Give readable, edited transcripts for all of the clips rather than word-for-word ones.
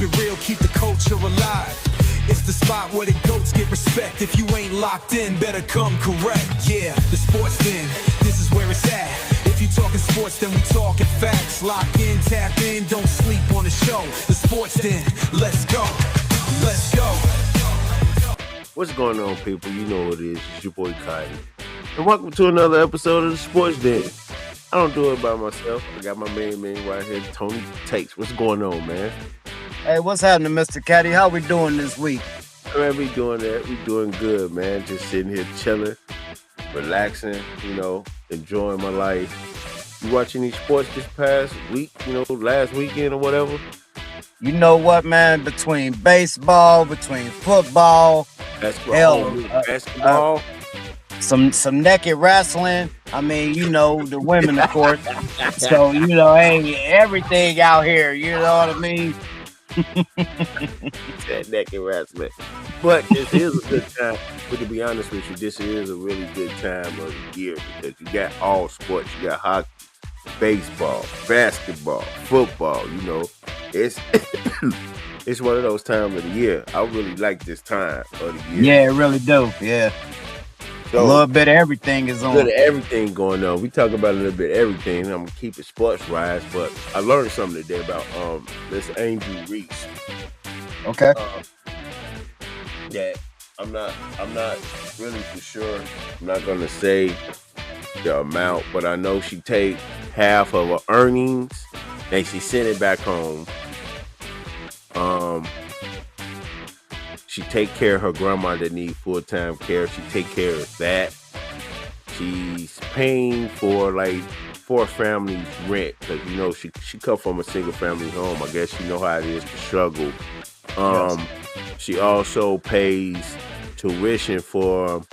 Keep it real, keep the culture alive. It's the spot where the goats get respect. If you ain't locked in, better come correct. Yeah, the sports den, this is where it's at. If you talking sports, then we talking facts. Lock in, tap in, don't sleep on the show. The sports den, let's go, let's go. What's going on, people? You know what it is. It's your boy Cotton. And welcome to another episode of the Sports Den. I don't do it by myself. I got my main man right here, Tony Takes. What's going on, man? Hey, what's happening, Mr. Caddy? How we doing this week? Man, we doing that. We doing good, man. Just sitting here chilling, relaxing, enjoying my life. You watching any sports this past week, last weekend or whatever? You know what, man? Between baseball, between football, basketball, some naked wrestling. I mean, the women, of course. So, hey, everything out here, you know what I mean? That naked wrestling. But this is a good time. But to be honest with you, this is a really good time of the year because you got all sports. You got hockey, baseball, basketball, football, It's it's one of those times of the year. I really like this time of the year. Yeah, it really do. Yeah. So, a little bit of everything is on. A little everything going on. We talk about a little bit of everything. I'm gonna keep it sports wise, but I learned something today about this Angel Reese. Okay. That I'm not really for sure. I'm not gonna say the amount, but I know she take half of her earnings and she sent it back home. She take care of her grandma that need full-time care. She take care of that. She's paying for a family's rent because she come from a single family home. I guess you know how it is to struggle. Yes. She also pays tuition for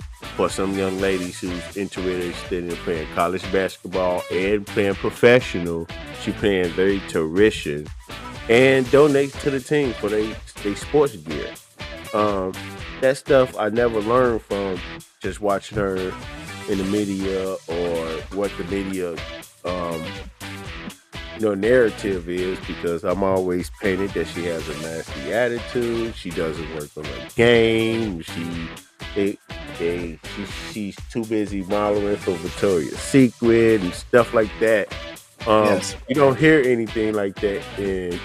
some young ladies who's interested in playing college basketball and playing professional. She paying their tuition and donates to the team for their sports gear. That stuff I never learned from just watching her in the media or what the media narrative is, because I'm always painted that she has a nasty attitude. She doesn't work on the game. She's too busy modeling for Victoria's Secret and stuff like that. Yes. You don't hear anything like that in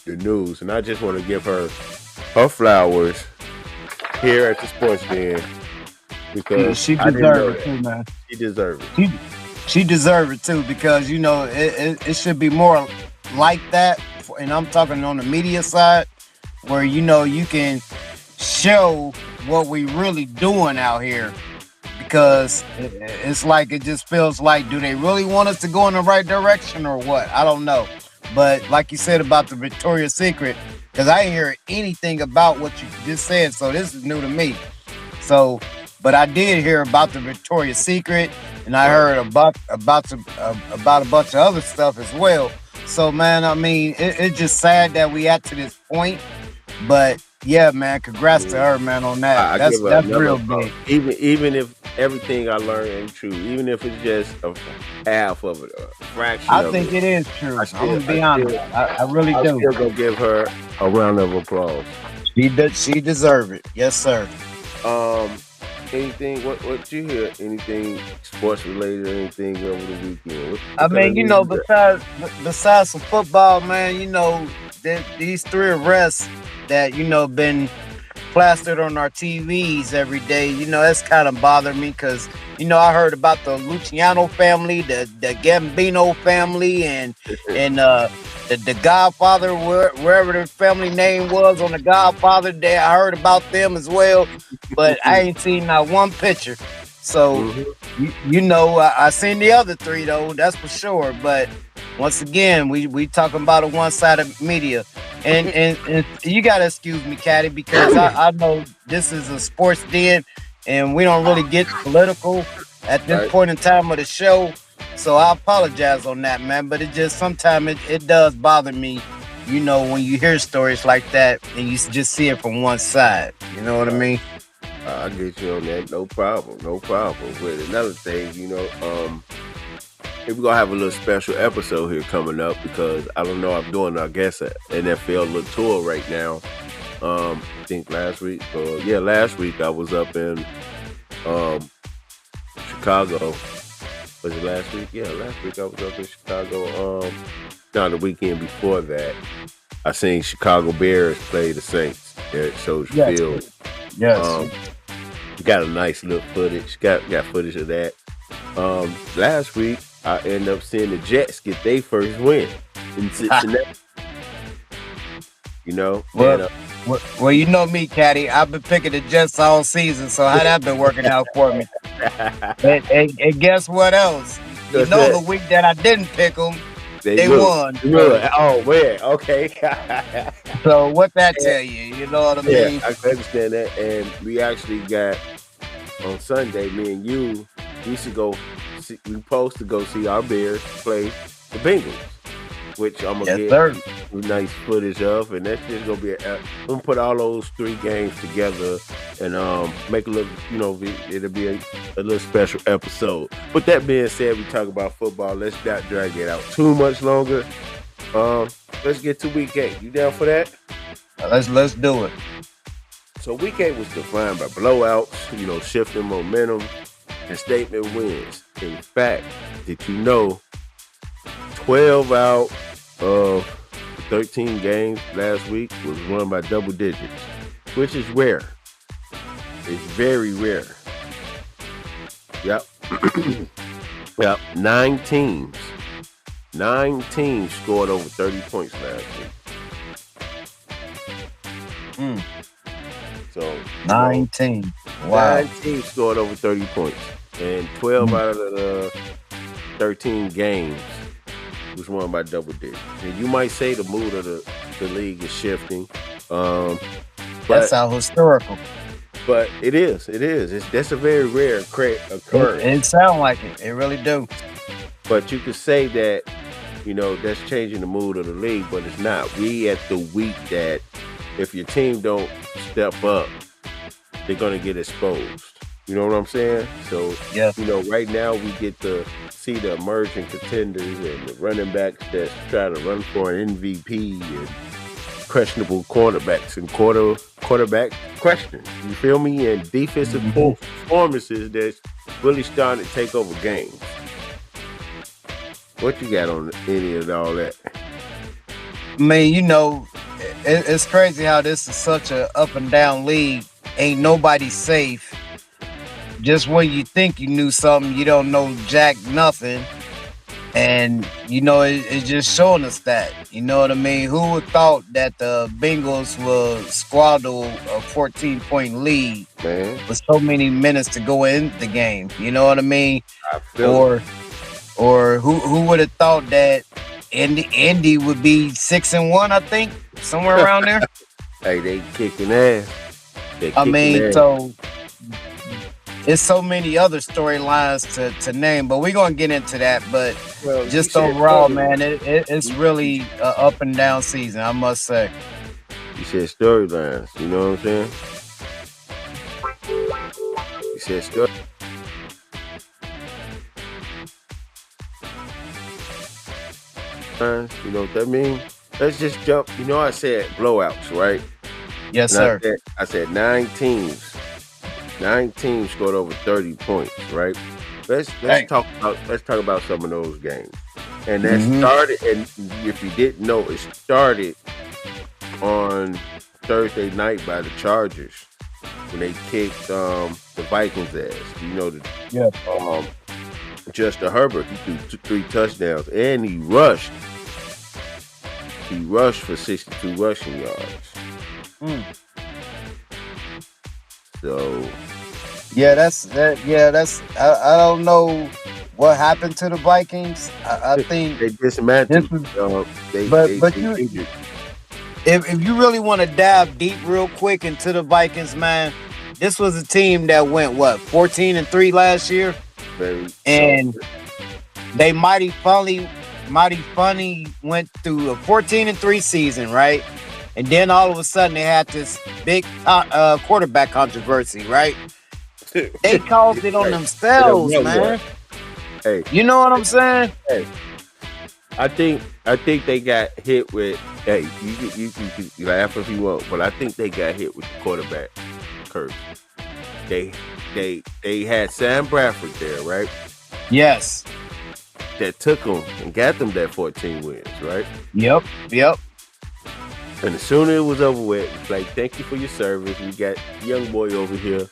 the news, and I just want to give her flowers here at the Sports Den because she deserves it too, man. She deserves it. She deserves it too because it should be more like that, and I'm talking on the media side where you can show what we really doing out here, because it's like it just feels like, do they really want us to go in the right direction or what? I don't know. But like you said about the Victoria's Secret, because I didn't hear anything about what you just said, so this is new to me. So, but I did hear about the Victoria's Secret, and I heard about a bunch of other stuff as well. So, man, I mean, it's just sad that we at to this point. But yeah, man, congrats to her, man, on that. That's real big. Even if everything I learned ain't true, even if it's just a half of it, a fraction I think it is true. I'm gonna be honest. I really do. I'm still gonna give her a round of applause. She deserve it. Yes, sir. Anything? What you hear? Anything sports related? Anything over the weekend? I mean, besides some football, man, these three arrests that been plastered on our TVs every day. That's kind of bothered me because I heard about the Luciano family, the Gambino family, and the Godfather, wherever the family name was on the Godfather Day. I heard about them as well, but I ain't seen not one picture. So, I seen the other three though, that's for sure. But once again, we talking about a one-sided media, and you gotta excuse me, Caddy, because I know this is a sports den, and we don't really get political at this point in time of the show. So I apologize on that, man. But it just sometimes it does bother me, when you hear stories like that and you just see it from one side. You know what I mean? I get you on that. No problem. With another thing, we're gonna have a little special episode here coming up because I don't know. I'm doing, I guess, an NFL little tour right now. I think last week I was up in Chicago. Was it last week? Yeah, last week I was up in Chicago. No, the weekend before that, I seen Chicago Bears play the Saints at Soldier Field. Yes. Got a nice little footage. Got footage of that. Last week I ended up seeing the Jets get their first win in Cincinnati. You know, well, you know me, Caddy. I've been picking the Jets all season, so how that been working out for me? and guess what else? You know, the week that I didn't pick them, they won. Oh man, okay. So what that tell you? You know what I mean? I can understand that. And we actually got on Sunday, me and you, we supposed to go see our Bears play the Bengals, which I'm gonna get nice footage of, and that's just gonna be. I'm gonna put all those 3 games together and make a little, it'll be a little special episode. With that being said, we talk about football. Let's not drag it out too much longer. Let's get to week 8. You down for that? Let's do it. So week 8 was defined by blowouts, shifting momentum and statement wins. In fact, did you know 12 out of 13 games last week was won by double digits, which is rare. It's very rare. Yep. Yep. 9 teams scored over 30 points last week. So 19. Wow. 9 teams scored over 30 points. And 12 out of the 13 games was won by double digits. And you might say the mood of the league is shifting. That's how historical. But it is. That's a very rare occurrence. It sounds like it. It really do. But you could say that, that's changing the mood of the league, but it's not. We at the week that if your team don't step up, they're going to get exposed. You know what I'm saying? So, right now we get to see the emerging contenders and the running backs that's trying to run for an MVP and questionable quarterbacks and quarterback questions. You feel me? And defensive performances that's really starting to take over games. What you got on any of all that? I mean, it's crazy how this is such a up and down league. Ain't nobody safe. Just when you think you knew something, you don't know jack nothing. And, it's just showing us that. You know what I mean? Who would thought that the Bengals will squander a 14-point lead with so many minutes to go in the game? You know what I mean? Or who would have thought that Indy would be 6-1, I think, somewhere around there? Hey, they kicking ass. So it's so many other storylines to name, but we're gonna get into that. But just overall, man, it's really an up and down season, I must say. You said storylines, you know what I'm saying? You said story. You know what that means? Let's just jump. I said blowouts, right? Yes, sir. I said 9 teams. 9 teams scored over 30 points, right? Let's talk about some of those games. And that started, and if you didn't know, it started on Thursday night by the Chargers when they kicked the Vikings' ass. Justin Herbert, he threw 3 touchdowns, and he rushed. He rushed for 62 rushing yards. So, that's. I don't know what happened to the Vikings. I think they dismantled. If you really want to dive deep real quick into the Vikings, man, this was a team that went 14-3 last year, and they mighty funny went through a 14-3 season, right? And then all of a sudden they had this big quarterback controversy, right? They caused it on themselves, man. Hey, You know what I'm saying? hey. I think they got hit with. Hey, you laugh if you want, but I think they got hit with the quarterback curse. They they had Sam Bradford there, right? Yes. That took them and got them that 14 wins, right? Yep. Yep. And as soon as it was over with, it's like, thank you for your service. We got young boy over here,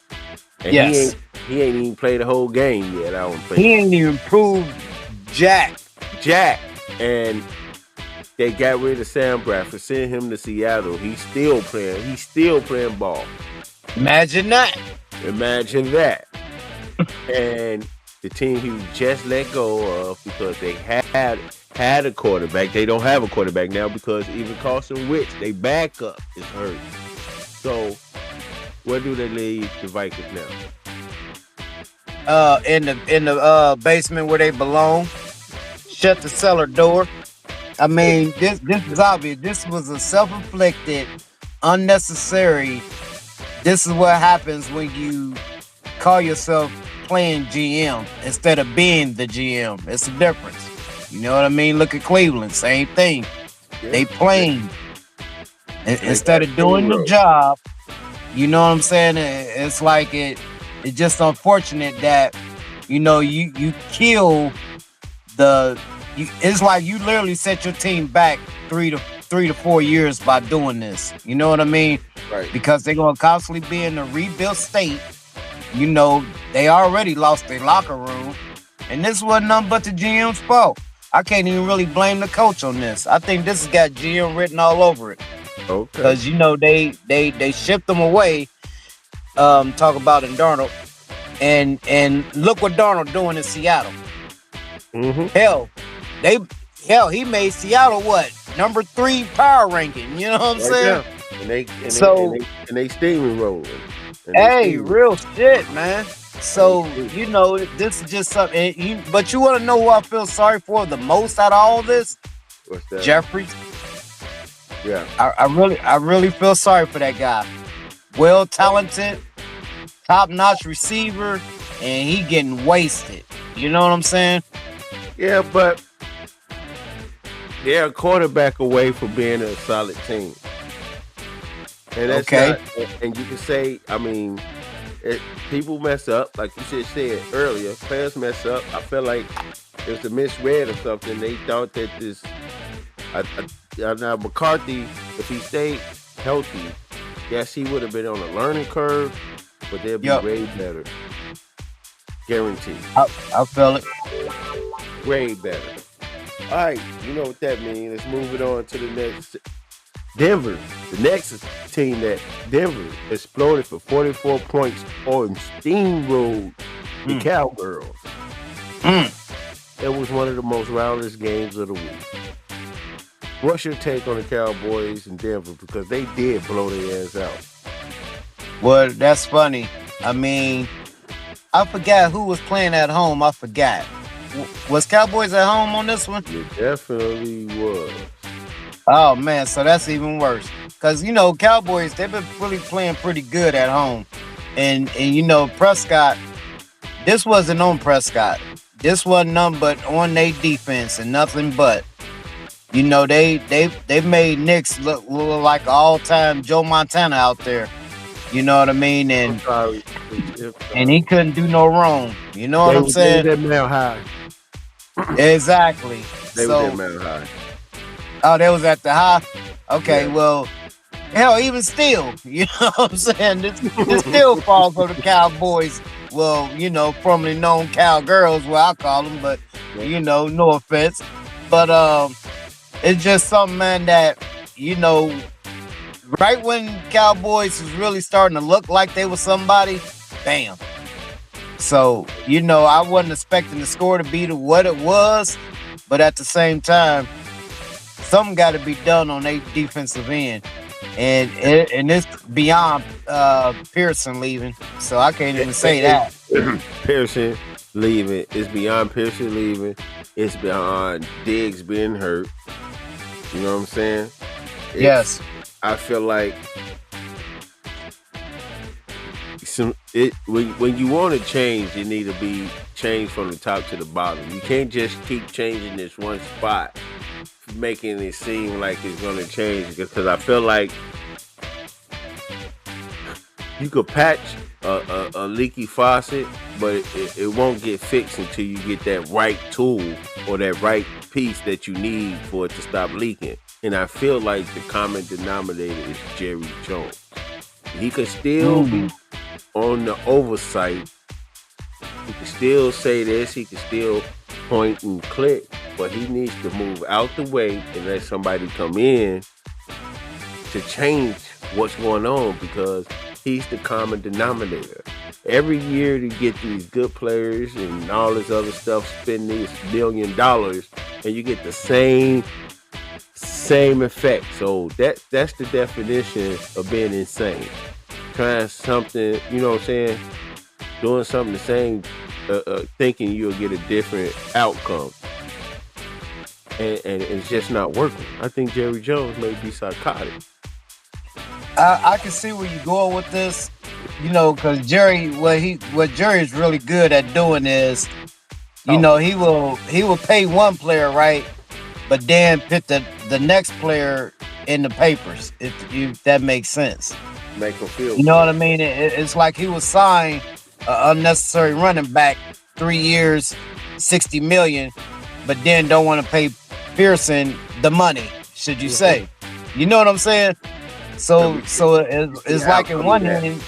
and Yes. he ain't even played the whole game yet. I don't think He ain't even proved jack. Jack, and they got rid of Sam Bradford, sent him to Seattle. He's still playing ball. Imagine that. Imagine that. And the team he just let go of because they had a quarterback. They don't have a quarterback now because even Carson Wentz, they backup, is hurt. So where do they leave the Vikings now? In the basement where they belong. Shut the cellar door. I mean, this is obvious. This was a self-inflicted, unnecessary. This is what happens when you call yourself playing GM instead of being the GM. It's a difference. You know what I mean? Look at Cleveland, same thing. Yeah. They playing instead of doing the job. You know what I'm saying? It's like it's just unfortunate that you kill it's like you literally set your team back 3 to 4 years by doing this. You know what I mean? Right. Because they're gonna constantly be in a rebuilt state. You know, they already lost their locker room, and this wasn't nothing but the GM's fault. I can't even really blame the coach on this. I think this has got GM written all over it. Okay. Because they shipped them away. Talk about in Darnold, and look what Darnold doing in Seattle. Mm-hmm. He made Seattle what number 3 power ranking. You know what I'm saying? Yeah. And they steaming rolling. Hey, real shit, man. So this is just something. But you want to know who I feel sorry for the most out of all this? What's that? Jeffries. Yeah. I really feel sorry for that guy. Well talented, top-notch receiver, and he getting wasted. You know what I'm saying? Yeah, but they're a quarterback away from being a solid team. And that's Okay. And you can say, I mean, people mess up, like you just said earlier. Players mess up. I feel like it was a misread or something. They thought that this. Now McCarthy, if he stayed healthy, yes, he would have been on a learning curve, but they'll be way better. Guaranteed. I feel it. Way better. All right, you know what that means. Let's move it on to the next. Denver, the next team that Denver exploded for 44 points on steamrolled the Cowgirls. It was one of the most rowdiest games of the week. What's your take on the Cowboys in Denver? Because they did blow their ass out. Well, that's funny. I mean, I forgot who was playing at home. I forgot. Was Cowboys at home on this one? It definitely was. Oh man, so that's even worse. Cause Cowboys, they've been really playing pretty good at home, and Prescott. This wasn't on Prescott. This wasn't nothing but on their defense and nothing but. They made Knicks look like an all-time Joe Montana out there. You know what I mean? And he couldn't do no wrong. You know what I'm saying? They were at Mount High. Exactly. They were at Mount High. Oh, they was at the high? Okay, Yeah. well, hell, even still, you know what I'm saying? This still falls for the Cowboys. Well, formerly known Cowgirls, what I call them, but, no offense. But it's just something, man, that, right when Cowboys was really starting to look like they were somebody, bam. So, I wasn't expecting the score to be what it was, but at the same time, something got to be done on their defensive end, and it's beyond Pearson leaving. So I can't even say that. Pearson leaving. It's beyond Pearson leaving. It's beyond Diggs being hurt. You know what I'm saying? Yes. I feel like when you want to change, it need to be changed from the top to the bottom. You can't just keep changing this one spot, making it seem like it's going to change. Because I feel like you could patch a leaky faucet, but it won't get fixed until you get that right tool or that right piece that you need for it to stop leaking. And I feel like the common denominator is Jerry Jones. He could still be on the oversight. He can still say this. He can still point and click, but he needs to move out the way and let somebody come in to change what's going on, because he's the common denominator. Every year to get these good players and all this other stuff, spend these $1 million, and you get the same effect. So that's the definition of being insane. Trying something, you know what I'm saying? Doing something the same, thinking you'll get a different outcome. And it's just not working. I think Jerry Jones may be psychotic. I can see where you're going with this, because Jerry, what Jerry is really good at doing is, he will pay one player, right, but then put the next player in the papers, if that makes sense. Make him feel. You know what I mean? It's like he was signed an unnecessary running back, 3 years, $60 million, but then don't want to pay Pearson the money. Should you say? You know what I'm saying? So it's like in one hand,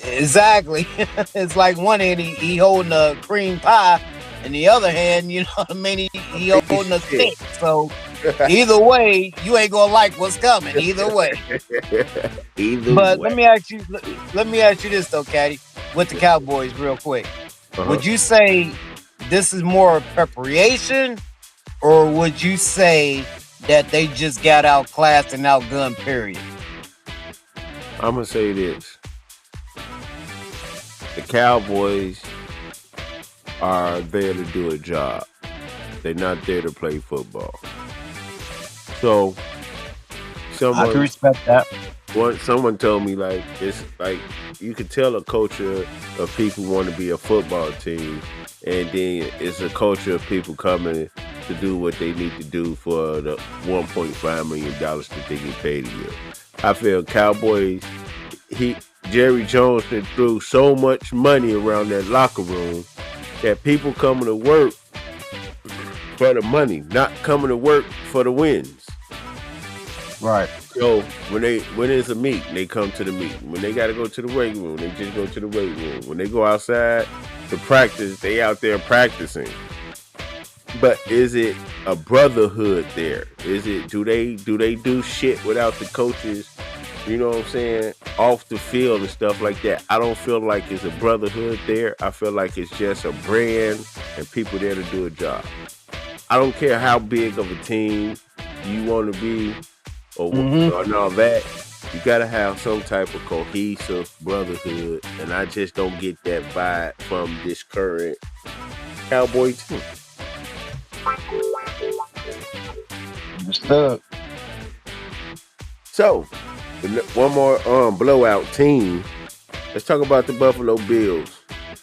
exactly. It's like one hand he holding a cream pie, and the other hand, you know what I mean, he holding a stick. So either way, you ain't gonna like what's coming. Either way. But let me ask you this though, Caddy, with the Cowboys, real quick. Would you say this is more preparation, or would you say that they just got outclassed and outgunned, period? I'm going to say this. The Cowboys are there to do a job. They're not there to play football. So, I can respect that. Someone told me, like, it's like you could tell a culture of people want to be a football team, and then it's a culture of people coming to do what they need to do for the $1.5 million that they get paid a year. I feel Cowboys, Jerry Jones threw so much money around that locker room that people coming to work for the money, not coming to work for the wins. Right. So when it's a meeting, they come to the meeting. When they got to go to the weight room, they just go to the weight room. When they go outside to practice, they out there practicing. But is it a brotherhood there? Do they do shit without the coaches? You know what I'm saying? Off the field and stuff like that. I don't feel like it's a brotherhood there. I feel like it's just a brand and people there to do a job. I don't care how big of a team you want to be or all that. You got to have some type of cohesive brotherhood. And I just don't get that vibe from this current Cowboy team. Understood. So, one more blowout team. Let's talk about the Buffalo Bills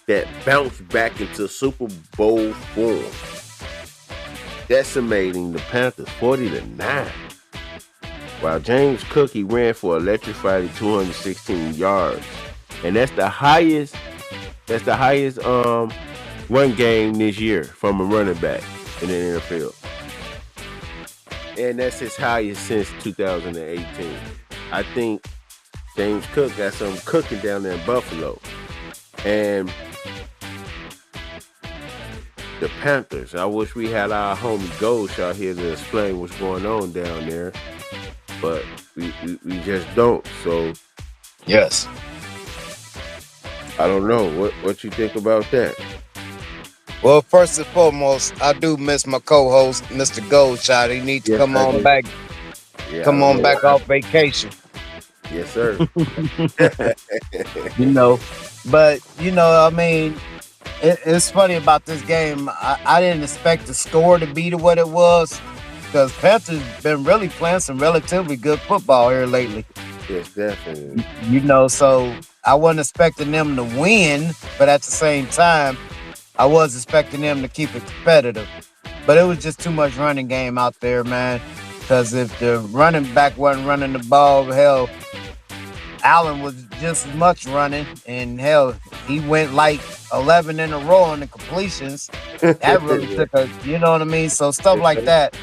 that bounced back into Super Bowl form, decimating the Panthers 40-9. While James Cook, he ran for electrifying 216 yards, and that's the highest run game this year from a running back in the NFL. And that's his highest since 2018. I think James Cook got something cooking down there in Buffalo. And the Panthers, I wish we had our homie Ghost out here to explain what's going on down there. But we just don't. So, yes. I don't know. What you think about that? Well, first and foremost, I do miss my co-host, Mr. Goldshot. He needs to come on back. Yeah, come on back off vacation. Yes, sir. But I mean, it's funny about this game. I didn't expect the score to be what it was, because Panthers been really playing some relatively good football here lately. Yes, definitely. So I wasn't expecting them to win, but at the same time, I was expecting them to keep it competitive. But it was just too much running game out there, man. Because if the running back wasn't running the ball, hell, Allen was just as much running, and hell, he went like 11 in a row on the completions. That really Yeah. took a, you know what I mean? So stuff like that,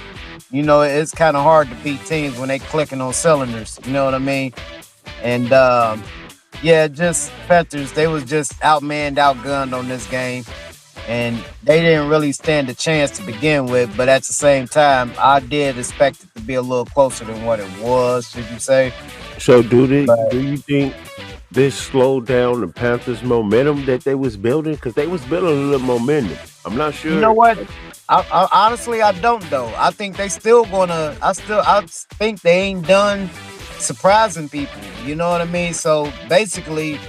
it's kind of hard to beat teams when they clicking on cylinders. You know what I mean? And yeah, just Panthers, they was just outmanned, outgunned on this game, and they didn't really stand a chance to begin with. But at the same time, I did expect it to be a little closer than what it was. Should you say? So But do you think this slowed down the Panthers' momentum that they was building? Because they was building a little momentum. I'm not you know sure. what? I honestly I don't though. I think they still gonna. I think they ain't done surprising people. You know what I mean? So basically,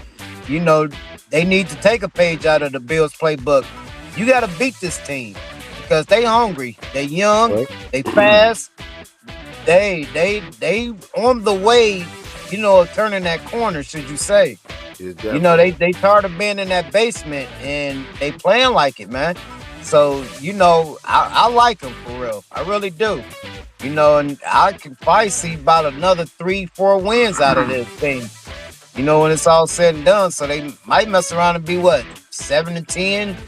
you know, they need to take a page out of the Bills playbook. You got to beat this team because they hungry. They young. Right? They fast. They on the way. Of turning that corner. Should you say? It's They tired of being in that basement and they playing like it, man. So I like them for real. I really do. And I can probably see about another 3-4 wins out of this thing. When it's all said and done. So they might mess around and be what 7-10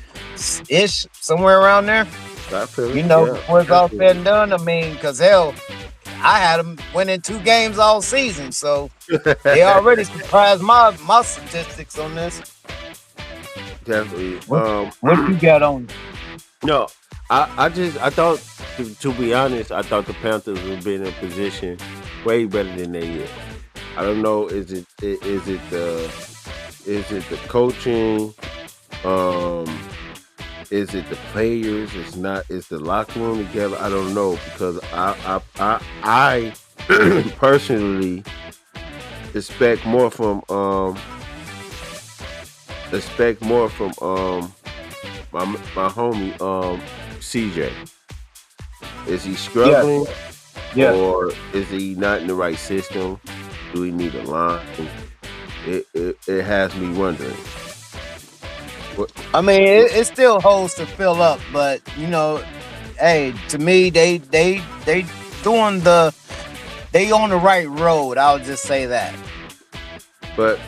ish, somewhere around there. I feel it. Yeah, Before it's all said definitely. and done. I mean, because hell, I had them winning 2 games all season, so they already surprised my statistics on this. Definitely. What you got on? No, I thought to be honest, I thought the Panthers would be in a position way better than they is. I don't know. Is it the coaching? Um, is it the players? It's not. Is the locker room together? I don't know because I personally expect more from my homie CJ. Is he Yeah, struggling yeah. or is he not in the right system? Do we need a line? It has me wondering. What? I mean, it still holds to fill up, but hey, to me, they doing they on the right road. I'll just say that. But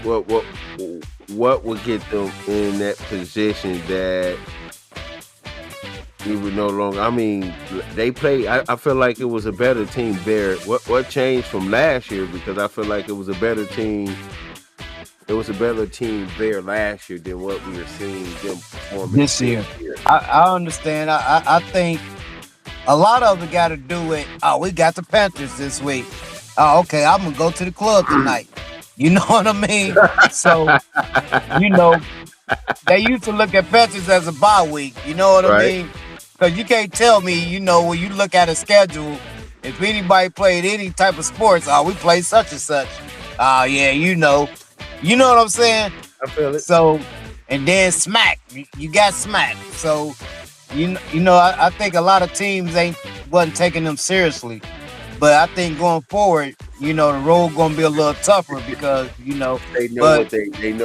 what would get them in that position that we would no longer? I mean, they play. I feel like it was a better team there. What changed from last year? Because I feel like it was a better team. It was a better team there last year than what we were seeing them performing This this year, year. I understand. I think a lot of it got to do with, oh, we got the Panthers this week. Oh, okay, I'm gonna go to the club tonight. You know what I mean? So you know they used to look at Panthers as a bye week. You know what I Right. mean? Because you can't tell me, when you look at a schedule, if anybody played any type of sports, oh, we play such and such. Oh yeah, you know what I'm saying? I feel it. So, and then smack, you got smacked. So, I think a lot of teams wasn't taking them seriously. But I think going forward, the road gonna be a little tougher because, They know but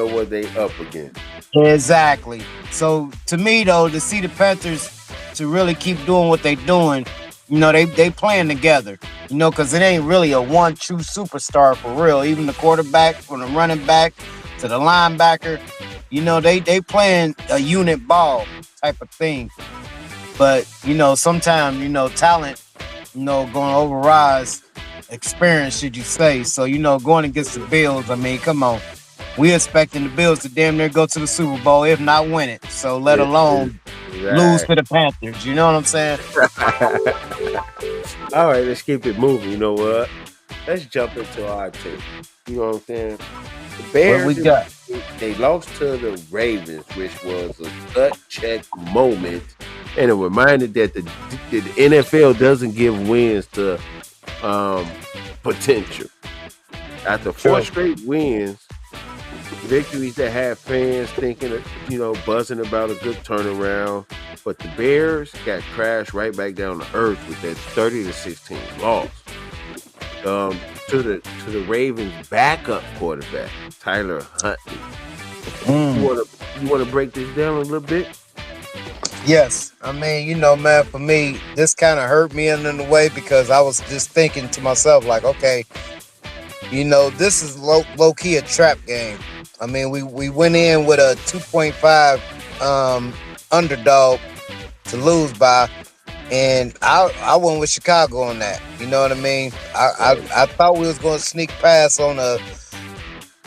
what they up against. exactly. So to me though, to see the Panthers to really keep doing what they doing, they playing together. Because it ain't really a one true superstar for real. Even the quarterback, from the running back to the linebacker, they playing a unit ball type of thing. But sometimes talent, going to overrise experience, should you say? So going against the Bills, I mean, come on, we expecting the Bills to damn near go to the Super Bowl, if not win it. So let It, alone lose right. to the Panthers. You know what I'm saying? All right, let's keep it moving. You know what? Let's jump into our team. You know what I'm saying? The What we Bears, got? they lost to the Ravens, which was a gut check moment and a reminder that the NFL doesn't give wins to um, potential. After four True. straight wins, victories that have fans thinking, buzzing about a good turnaround. But the Bears got crashed right back down to earth with that 30-16 loss. to the Ravens backup quarterback, Tyler Huntley. Mm. You wanna break this down a little bit? Yes, I mean, man, for me, this kind of hurt me in a way because I was just thinking to myself, like, okay, this is low key a trap game. I mean, we went in with a 2.5 underdog to lose by, and I went with Chicago on that. You know what I mean? I thought we was going to sneak past on a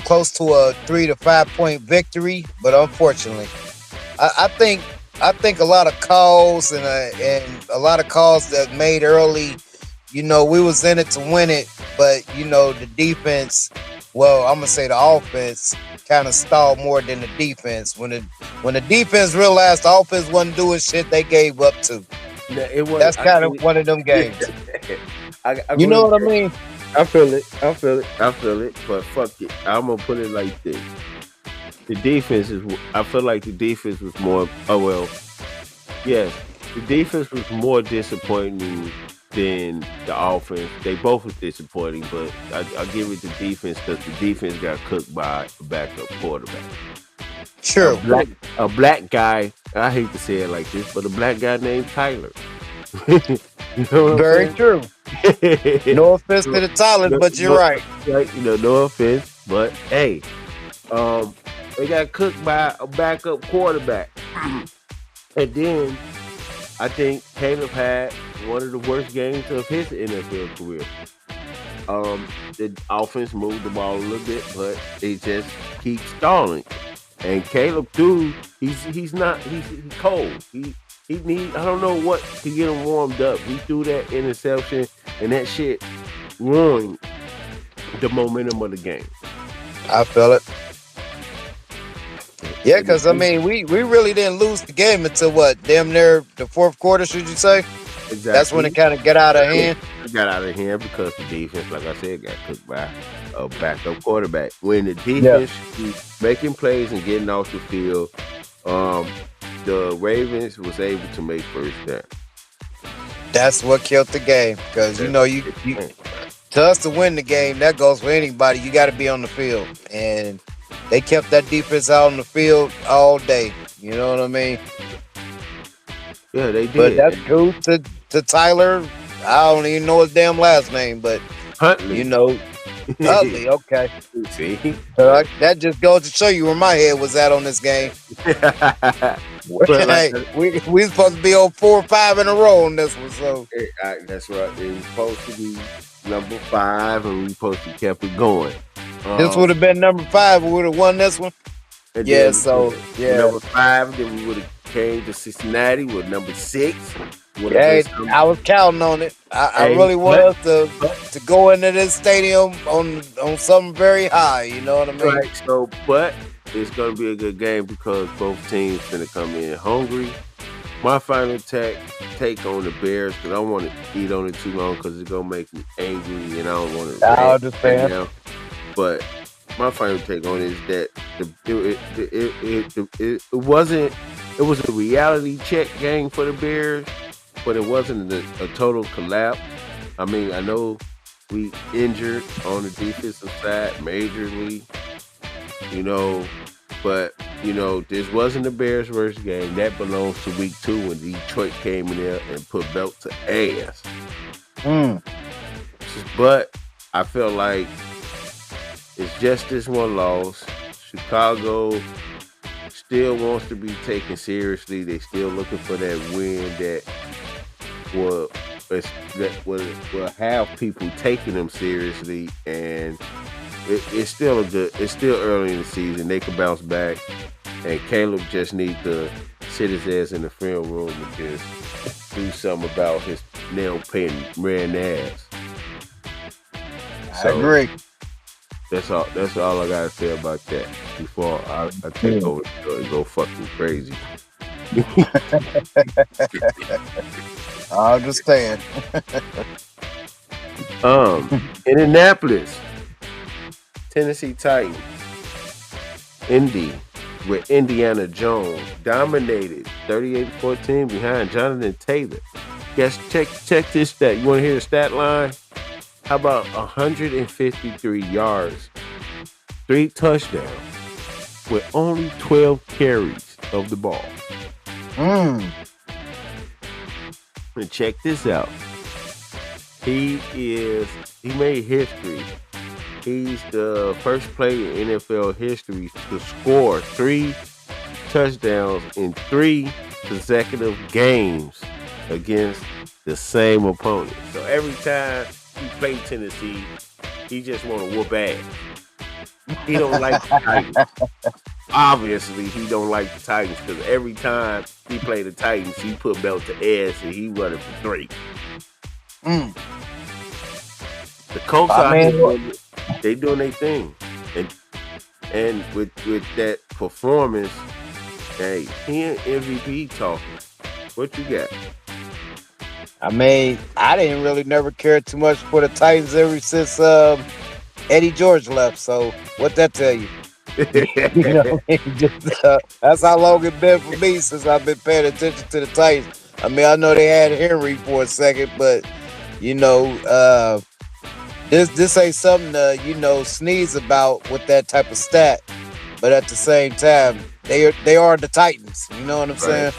close to a 3 to 5 point victory, but unfortunately, I think a lot of calls and a lot of calls that made early. We was in it to win it, but the defense. Well, I'm gonna say the offense kind of stalled more than the defense. When the defense realized the offense wasn't doing shit, they gave up too. That's kind of one of them games. You know what I mean? I feel it. But fuck it. I'm gonna put it like this. The defense is. I feel like the defense was more. Oh well. Yes, the defense was more disappointing than the offense. They both was disappointing, but I give it to defense because the defense got cooked by a backup quarterback. True. A black guy. I hate to say it like this, but a black guy named Tyler. You know what Very I'm true. No offense to the Tyler, but you're right. Right, no offense, but hey, they got cooked by a backup quarterback. And then I think Caleb had one of the worst games of his NFL career. The offense moved the ball a little bit, but it just keeps stalling. And Caleb too, he's cold. He need, I don't know what to get him warmed up. He threw that interception, and that shit ruined the momentum of the game. I feel it. Yeah, because I mean, we really didn't lose the game until what? Damn near the fourth quarter, should you say? Exactly. That's when it kind of got out of hand. It got out of hand because the defense, like I said, got cooked by a backup quarterback. When the defense is making plays and getting off the field, the Ravens was able to make first down. That's what killed the game. Because you to us to win the game, that goes for anybody. You got to be on the field, and they kept that defense out on the field all day. You know what I mean? Yeah, they did. But that's cool to Tyler. I don't even know his damn last name, but Huntley. Huntley. Okay. See, that just goes to show you where my head was at on this game. Hey, we supposed to be on 4 or 5 in a row on this one, so that's right. It was supposed to be number 5, and we supposed to kept it going. This would have been number 5. We would have won this one. Yeah. So number 5. Then we would have came to Cincinnati with number 6. Hey, I was counting on it. I really wanted us to go into this stadium on something very high. You know what I mean? Right. So, but it's gonna be a good game because both teams gonna come in hungry. My final take on the Bears, because I don't want to eat on it too long because it's gonna make me angry, and I don't want to. I understand. Right now. But my final take on it is that it wasn't. It was a reality check game for the Bears, but it wasn't a total collapse. I mean, I know we injured on the defensive side majorly, but this wasn't the Bears' worst game. That belongs to week 2 when Detroit came in there and put belt to ass. But I feel like it's just this one loss. Chicago still wants to be taken seriously. They still looking for that win that will have people taking them seriously, and it's still early in the season. They can bounce back, and Caleb just needs to sit his ass in the film room and just do something about his nail painting ran ass. I agree. That's all I gotta say about that before I take over and go fucking crazy. I understand. Indianapolis, Tennessee Titans, Indy, with Indiana Jones dominated 38-14 behind Jonathan Taylor. Guess check this stat. You want to hear the stat line? How about 153 yards, 3 touchdowns with only 12 carries of the ball? Mm. And check this out. He made history. He's the first player in NFL history to score 3 touchdowns in 3 consecutive games against the same opponent. So every time he played Tennessee, he just want to whoop ass. He don't like the Titans. Obviously, he don't like the Titans because every time he played the Titans, he put belt to ass and he running for 3. Mm. The Colts I out mean, here, they doing their thing, and with that performance, hey, he and MVP talking. What you got? I mean, I didn't really never care too much for the Titans ever since Eddie George left. So what that tell you? You know, that's how long it's been for me since I've been paying attention to the Titans. I mean, I know they had Henry for a second, but you know, this ain't something to sneeze about with that type of stat. But at the same time, they are the Titans. You know what I'm saying?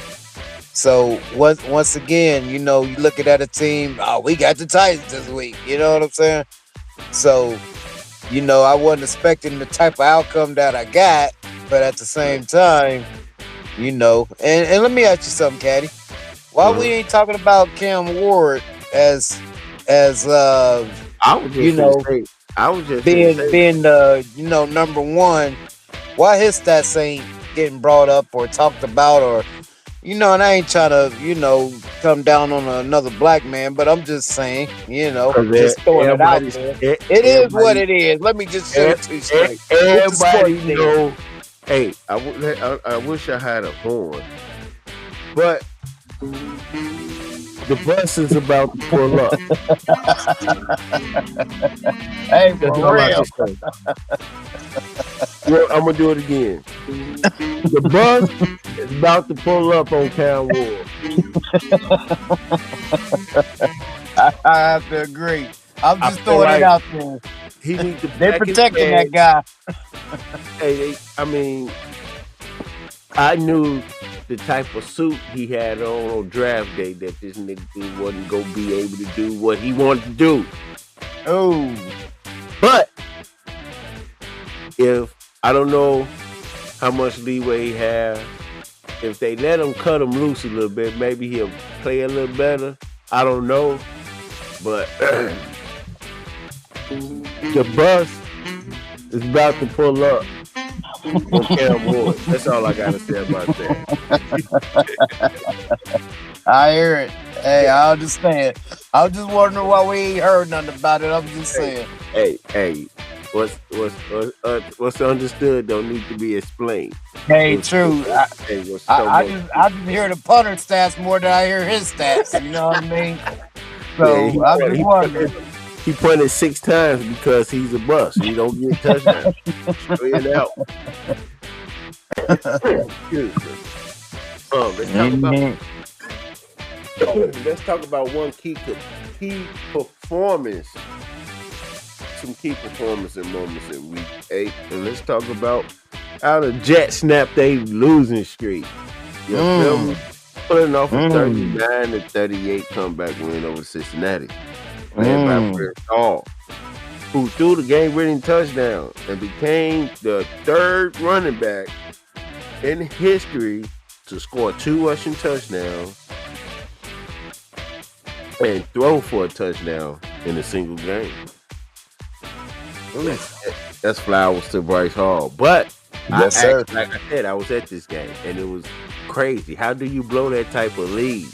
So once again, you looking at a team. Oh, we got the Titans this week. You know what I'm saying? So, I wasn't expecting the type of outcome that I got, but at the same time, and let me ask you something, Caddy. Why we ain't talking about Cam Ward as I was just being number one? Why his stats ain't getting brought up or talked about, or and I ain't trying to come down on another black man, but I'm just saying, just throwing it out there. It is what it is. Let me just say it to you straight. Everybody know. Hey, I wish I had a horn, but the bus is about to pull up. Hey, for real. Well, I'm gonna do it again. The bus is about to pull up on Cam Ward. I have to agree. I'm just throwing it out there. He needs to. They're protecting that guy. Hey, I knew the type of suit he had on draft day that this nigga wasn't gonna be able to do what he wanted to do. Oh, but if I don't know how much leeway he has, if they let him cut him loose a little bit, maybe he'll play a little better. I don't know, but the bus is about to pull up on Cam Ward. That's all I gotta say about that. I hear it. Hey, I understand. I'm just wondering why we ain't heard nothing about it. I'm just saying. Hey. What's understood don't need to be explained. Hey, true. I just hear the punter stats more than I hear his stats. You know what I mean? So yeah, I'm just wondering. He punted 6 times because he's a bust. He don't get touchdowns. Straight out. Let's talk about one key performance. Some key performance and moments in week 8, and let's talk about how the Jets snapped a losing streak. You feel me? Putting off a 39-38 comeback win over Cincinnati, led by Breece Hall, who threw the game-winning touchdown and became the 3rd running back in history to score 2 rushing touchdowns and throw for a touchdown in a single game. That's flowers to Breece Hall. But yes, sir. Like I said, I was at this game and it was crazy. How do you blow that type of lead?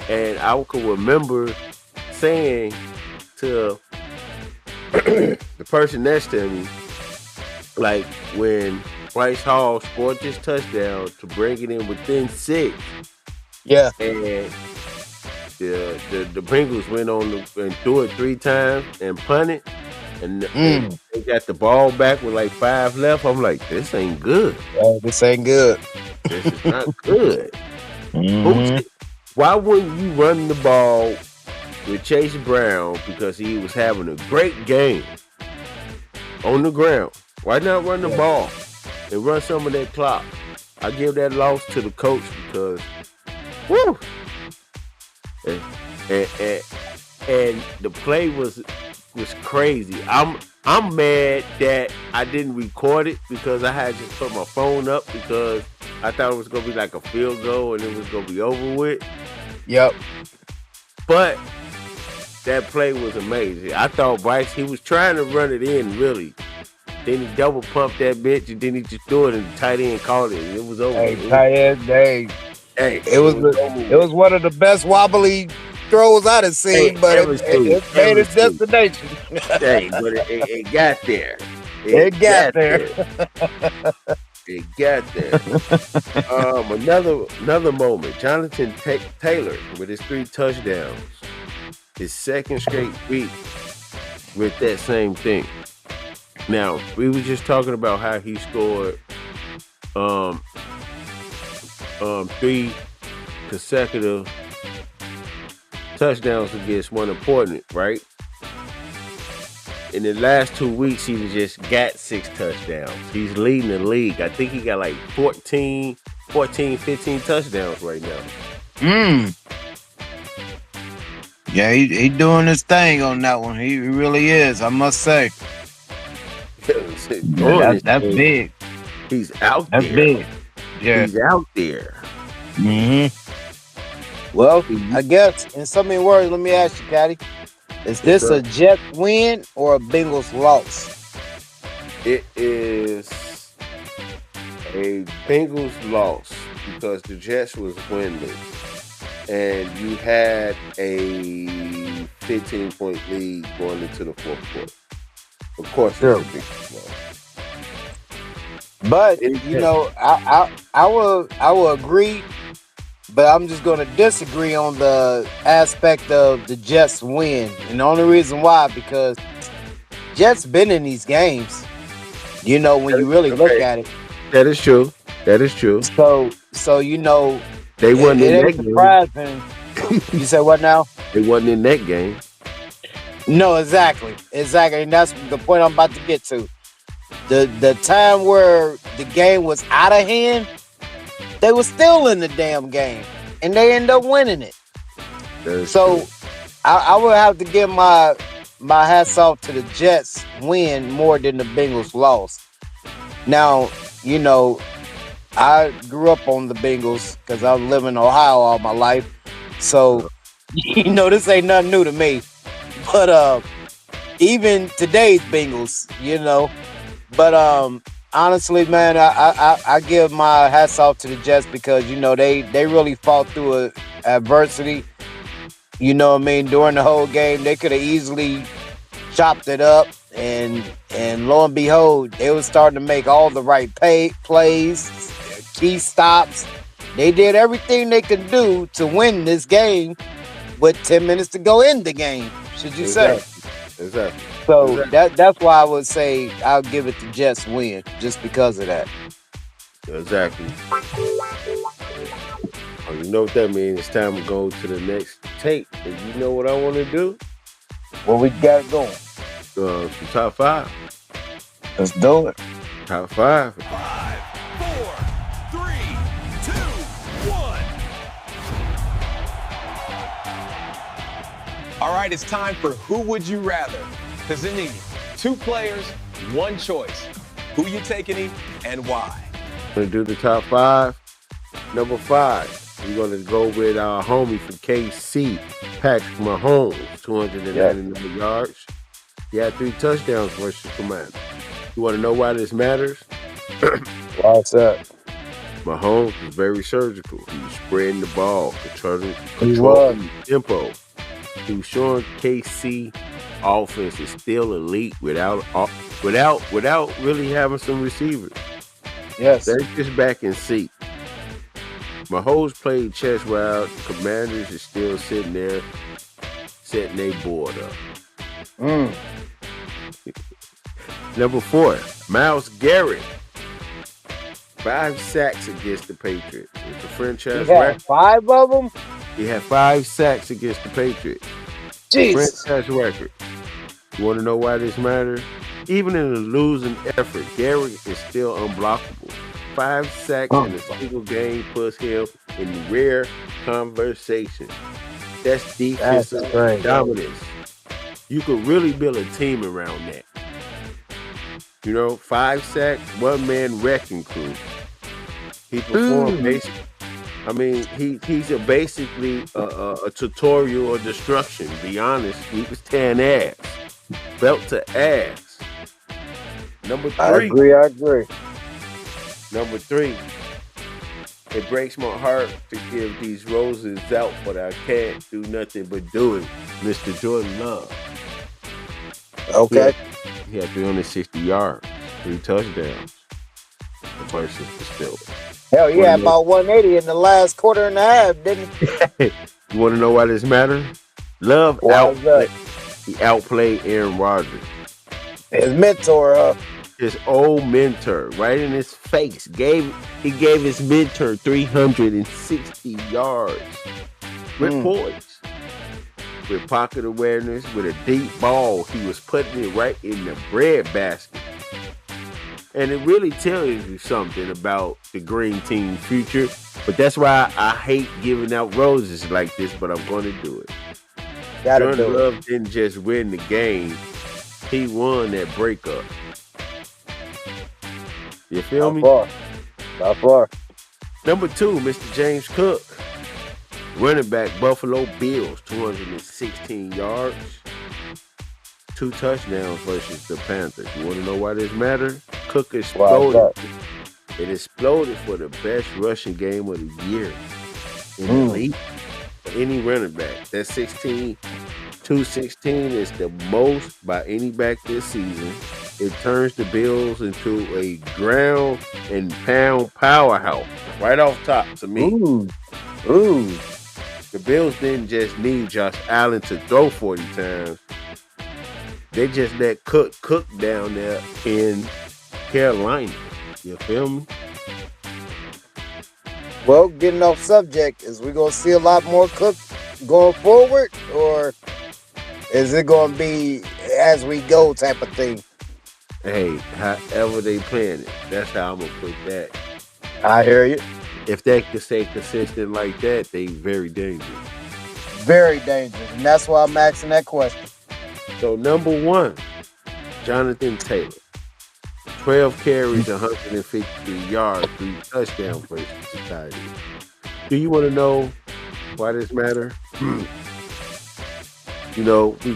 And I can remember saying to the person next to me, like when Breece Hall scored this touchdown to bring it in within 6. Yeah. And the Bengals went on and threw it 3 times and punted. And they got the ball back with like 5 left. I'm like, this ain't good. This ain't good. This is not good. Why wouldn't you run the ball with Chase Brown because he was having a great game on the ground. Why not run the ball and run some of that clock? I give that loss to the coach because, woo, and the play was crazy. I'm mad that I didn't record it because I had just put my phone up because I thought it was gonna be like a field goal and it was gonna be over with. Yep. But that play was amazing. I thought Bryce, he was trying to run it in really. Then he double pumped that bitch and then he just threw it and the tight end called it and it was over. Hey, tight end, it was one of the best wobbly throws I'd have seen, but it made its destination. Hey, but it got there. It got there. It got there. Another moment. Jonathan Taylor with his 3 touchdowns. His second straight week with that same thing. Now, we were just talking about how he scored 3 consecutive touchdowns against one opponent, right? In the last 2 weeks, he just got 6 touchdowns. He's leading the league. I think he got like 15 touchdowns right now. Yeah, he doing his thing on that one. He really is, I must say. That's big. He's out there. That's big. Yeah. He's out there. Well, I guess in so many words, let me ask you, Caddy. Is this a Jets win or a Bengals loss? It is a Bengals loss because the Jets was winless. And you had a 15-point lead going into the fourth quarter. Of course, it's a Bengals loss. But you know, I will agree, but I'm just going to disagree on the aspect of the Jets win, and the only reason why because Jets been in these games. You know, when you really look at it, that is true. So you know, they wasn't in that surprising. You said what now? They wasn't in that game. No, exactly, and that's the point I'm about to get to. The time where the game was out of hand, they were still in the damn game, and they end up winning it. So I would have to give my hats off to the Jets win more than the Bengals loss. Now, you know, I grew up on the Bengals because I lived in Ohio all my life. So, you know, this ain't nothing new to me. But even today's Bengals, you know. But honestly, man, I give my hats off to the Jets because, you know, they really fought through adversity. You know what I mean? During the whole game, they could have easily chopped it up. And lo and behold, they were starting to make all the right plays, key stops. They did everything they could do to win this game with 10 minutes to go in the game, should you say. Exactly. So that's why I would say I'll give it to Jets win, just because of that. Exactly. Oh, you know what that means? It's time to go to the next tape. And you know what I want to do? Well, we got it going. Some top 5. Let's do it. Top 5. 5, 4, 3, 2, 1. All right, it's time for Who Would You Rather? Presenting 2 players, 1 choice. Who you taking and why? I'm going to do the top 5. Number 5, we're going to go with our homie from KC, Patrick Mahomes, 299 yards. He had 3 touchdowns versus Commanders. You want to know why this matters? What's up? Mahomes was very surgical. He was spreading the ball, controlling tempo. He was showing KC offense is still elite without really having some receivers. Yes. They're just back in seat. Mahomes played chess while the Commanders is still sitting there setting their board up. Number 4, Myles Garrett. 5 sacks against the Patriots. It's a franchise record. 5 of them? He had 5 sacks against the Patriots. Jesus. franchise record. You want to know why this matters? Even in a losing effort, Gary is still unblockable. 5 sacks in a single game puts him in rare conversation. That's That's defensive crazy. dominance. You could really build a team around that. 5 sacks, one man wrecking crew. He performed basic. I mean, he's basically a tutorial of destruction. Be honest, he was tearing ass, belt to ass. Number I three, agree. number three. It breaks my heart to give these roses out, but I can't do nothing but do it. Mr. Jordan Love. He Okay. had, he had 360 yards, 3 touchdowns versus the Steelers. Hell, he Want had to know? about 180 in the last quarter and a half, didn't he? You want to know why this matters? Love Why is that? he outplayed Aaron Rodgers. His mentor, His old mentor, right in his face, he gave his mentor 360 yards with poise, with pocket awareness, with a deep ball. He was putting it right in the bread basket. And it really tells you something about the green team future. But that's why I hate giving out roses like this, but I'm going to do it. gotta Jordan do it. Love didn't just win the game, he won that breakup. You feel me? By far. Number 2, Mr. James Cook. Running back, Buffalo Bills, 216 yards. 2 touchdowns versus the Panthers. You want to know why this matters? Cook Why is exploded. that? It exploded for the best rushing game of the year in the league. For any running back. That 216 is the most by any back this season. It turns the Bills into a ground and pound powerhouse. Right off top to me. Ooh. The Bills didn't just need Josh Allen to throw 40 times. They just let Cook down there in Carolina. You feel me? Well, getting off subject, is we gonna see a lot more Cook going forward, or is it gonna be as we go type of thing? Hey, however they playing it, that's how I'm gonna put that. I hear you. If they could stay consistent like that, they very dangerous. Very dangerous, and that's why I'm asking that question. So number 1, Jonathan Taylor. 12 carries, 153 yards, 3 touchdowns versus the Titans. Do you want to know why this matter? We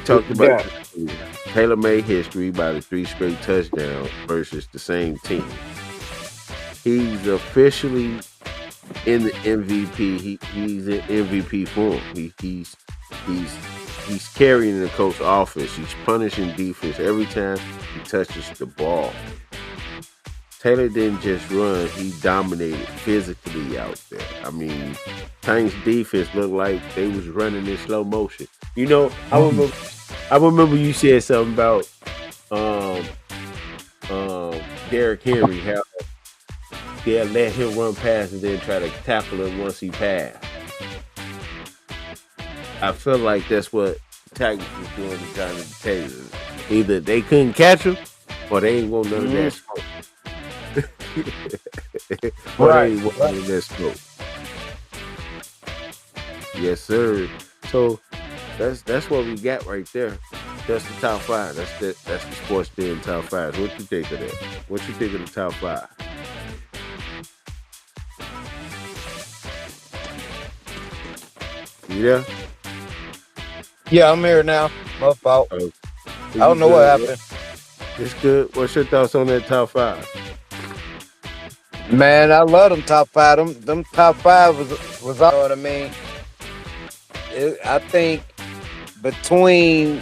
talked about this. Taylor made history by the 3 straight touchdowns versus the same team. He's officially in the MVP. He's in MVP form. He's carrying the coach offense. He's punishing defense every time he touches the ball. Taylor didn't just run, he dominated physically out there. I mean, Titans defense looked like they was running in slow motion. I remember you said something about Derrick Henry, how they'll let him run past and then try to tackle him once he passed. I feel like that's what Titans was doing to Jonathan Taylor. Either they couldn't catch him, or they ain't want none of that smoke. Or they ain't want none of that smoke. Yes, sir. So that's what we got right there. That's the top 5. That's the Sports Den top 5. What you think of that? What you think of the top 5? Yeah. Yeah, I'm here now. My fault. Oh, I don't know what happened. It's good. What's your thoughts on that top 5? Man, I love them top 5. Them top 5 was all, you know what I mean? I think between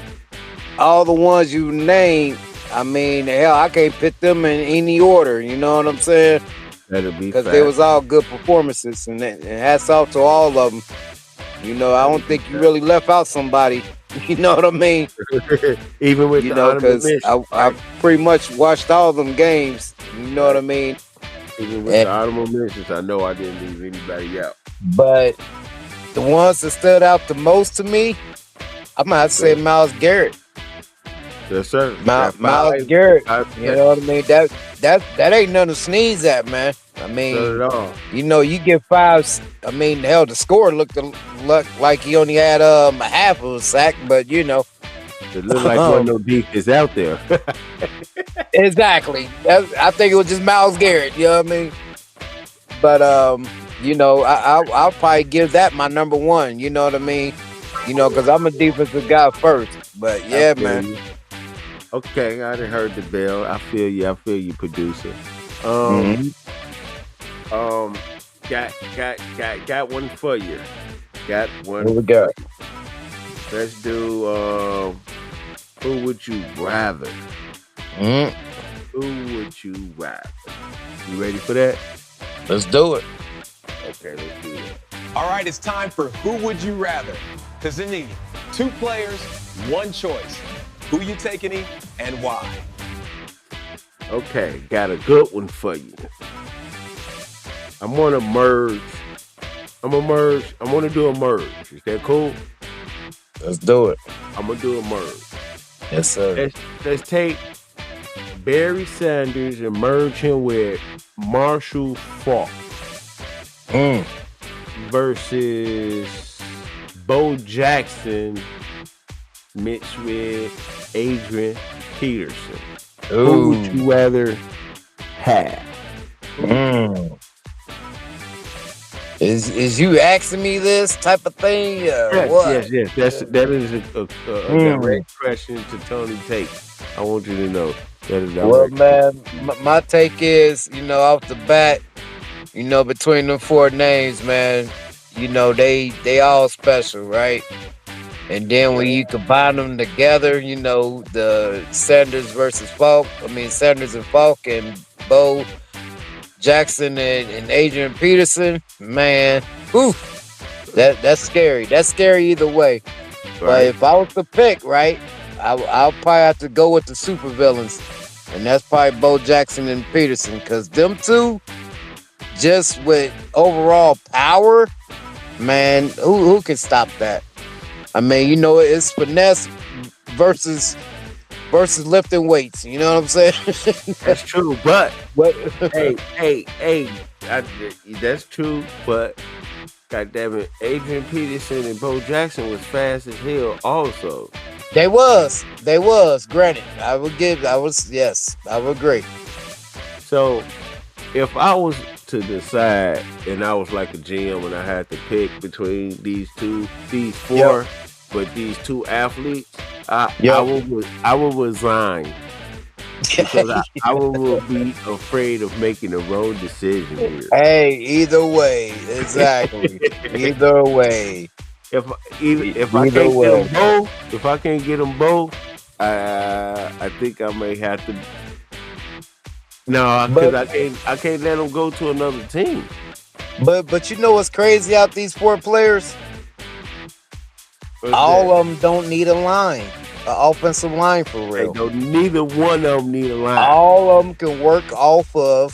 all the ones you named, I mean, hell, I can't put them in any order. You know what I'm saying? That'll be because they was all good performances, and hats off to all of them. You know, I don't think you really left out somebody. You know what I mean? Even with You the know, honorable because mentions, I pretty much watched all them games. You know what I mean? even with the honorable mentions, I know I didn't leave anybody out. But the ones that stood out the most to me, I'm gonna have to say Miles Garrett. Yes, sir. Miles Garrett. You Not know what I mean? That ain't nothing to sneeze at, man. I mean, at all. you get 5. I mean, hell, the score looked like he only had a half of a sack, but It looked like one of those defenses out there. exactly. I think it was just Miles Garrett. You know what I mean? But I'll probably give that my number one. You know what I mean? Because I'm a defensive guy first. But yeah, man. You. Okay, I done heard the bell. I feel you, producer. Got one for you. Got one. What we got? Let's do who would you rather? Who would you rather? You ready for that? Let's do it. Okay, let's do it. All right, it's time for Who Would You Rather? Kazini, 2 players, 1 choice. Who you taking and why? Okay, got a good one for you. I'm gonna merge. I'm gonna do a merge. Is that cool? Let's do it. I'm gonna do a merge. Yes, sir. Let's take Barry Sanders and merge him with Marshall Faulk versus Bo Jackson mixed with Adrian Peterson. Who would you rather have? Is you asking me this type of thing? Yes. That is a direct question to Tony Tate. I want you to know that is direct. Well, man, my take is, off the bat, between them 4 names, man, they all special, right? And then when you combine them together, the Sanders and Faulk and Bo Jackson and Adrian Peterson, man, that's scary. That's scary either way. Right. But if I was to pick, right, I'll probably have to go with the supervillains, and that's probably Bo Jackson and Peterson, because them two, just with overall power, man, who can stop that? I mean, it's finesse versus lifting weights. You know what I'm saying? That's true, but hey, that's true, but goddamn it, Adrian Peterson and Bo Jackson was fast as hell also. They was. Granted, I would agree. So if I was to decide and I was like a GM and I had to pick between these 4, but these 2 athletes, I will resign because I will be afraid of making the wrong decision here. Hey, either way, exactly. Either way. If I can't get them both, I think I may have to. No, because I can't let them go to another team. But you know what's crazy out these 4 players? All of them don't need a line, an offensive line for real. Neither one of them need a line. All of them can work off of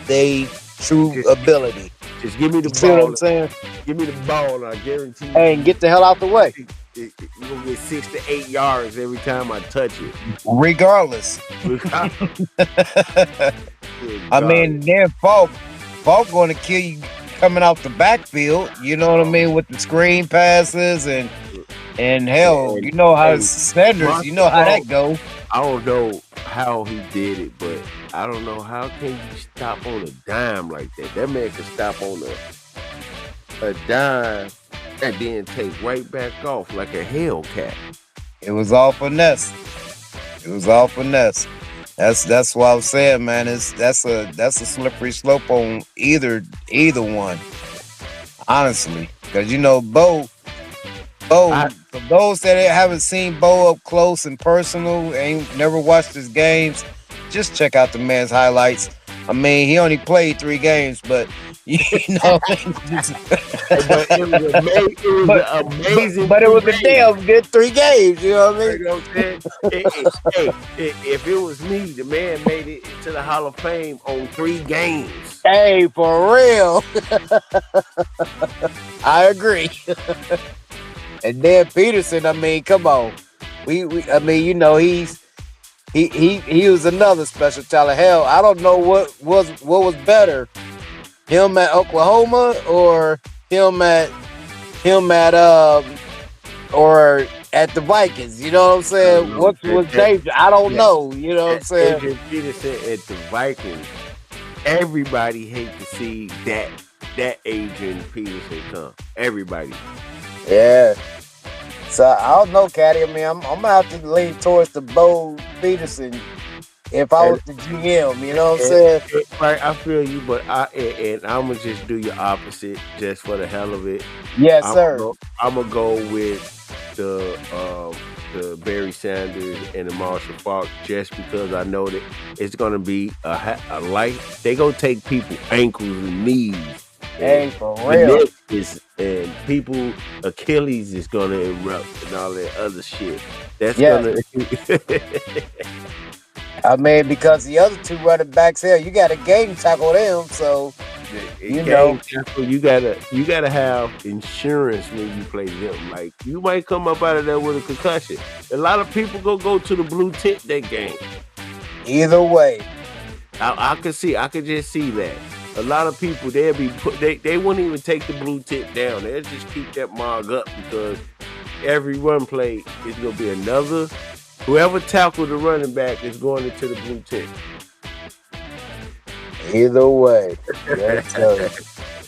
their true ability. Just give me the ball. See what I'm saying? Give me the ball, I guarantee you. And get the hell out the way. You're going to get 6 to 8 yards every time I touch it. Regardless. I mean, then Faulk going to kill you coming off the backfield. You know what I mean? With the screen passes and hell, you know how Sanders, you know how that goes. I don't know how he did it, but I don't know how can you stop on a dime like that. That man can stop on a dime and then take right back off like a Hellcat. It was all finesse. That's what I was saying, man. That's a slippery slope on either one. Honestly, because Bo. For those that haven't seen Bo up close and personal, ain't never watched his games, just check out the man's highlights. I mean, he only played 3 games, but but it was amazing. But it was a damn good 3 games. You know what I mean? You know what I'm saying? If it was me, the man made it to the Hall of Fame on 3 games. Hey, for real. I agree. And then Peterson, I mean, come on. I mean, you know, he was another special talent. Hell, I don't know what was better, him at Oklahoma or him at or at the Vikings. You know what I'm saying? What was danger? I don't know. You know what I'm saying? Adrian Peterson at the Vikings. Everybody hate to see that Adrian Peterson come. Everybody. Yeah. So I don't know, Caddy. I mean, I'm gonna have to lean towards the Bo Peterson if I was the GM. You know what I'm saying? Right, I feel you, but I'm gonna just do your opposite just for the hell of it. Yes, sir. I'm gonna go with the Barry Sanders and the Marshall Faulk just because I know that it's gonna be a light. They gonna take people ankles and knees. Hey, for real. And people Achilles is gonna erupt and all that other shit. That's gonna. I mean, because the other two running backs here, you got to game tackle them. So you know, you gotta have insurance when you play them. Like you might come up out of there with a concussion. A lot of people go to the blue tent that game. Either way, I could just see that. A lot of people they wouldn't even take the blue tip down. They'll just keep that mark up because every run play is gonna be another. Whoever tackled the running back is going into the blue tip. Either way,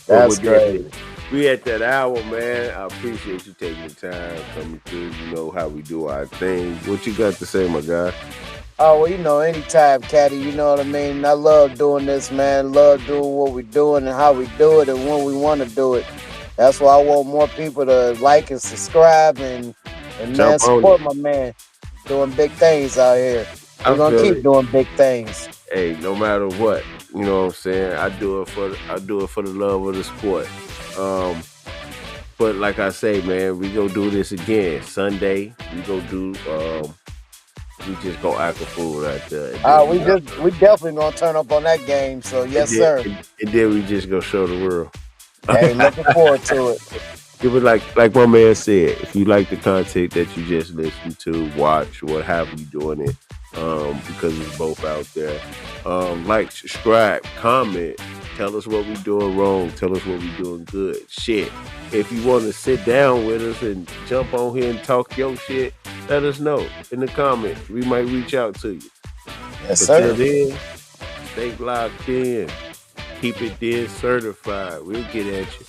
that's great. We at that hour, man. I appreciate you taking the time coming through. You know how we do our thing. What you got to say, my guy? Oh, well, you know, anytime, Caddy, you know what I mean? I love doing this, man. Love doing what we're doing and how we do it and when we want to do it. That's why I want more people to like and subscribe and man, support my man. Doing big things out here. We're going to keep doing big things. Hey, no matter what, you know what I'm saying? I do it for the love of the sport. But like I say, man, we go do this again. Sunday, we go do... we just go act a fool right there. We definitely gonna turn up on that game. So yes, sir. And then we just go show the world. Hey, looking forward to it. It was like my man said. If you like the content that you just listened to, watch, what have you doing it, because it's both out there. Like, subscribe, comment, tell us what we doing wrong, tell us what we doing good. Shit. If you want to sit down with us and jump on here and talk your shit, let us know in the comments. We might reach out to you. Yes, sir. Until then, stay locked in. Keep it dead certified. We'll get at you.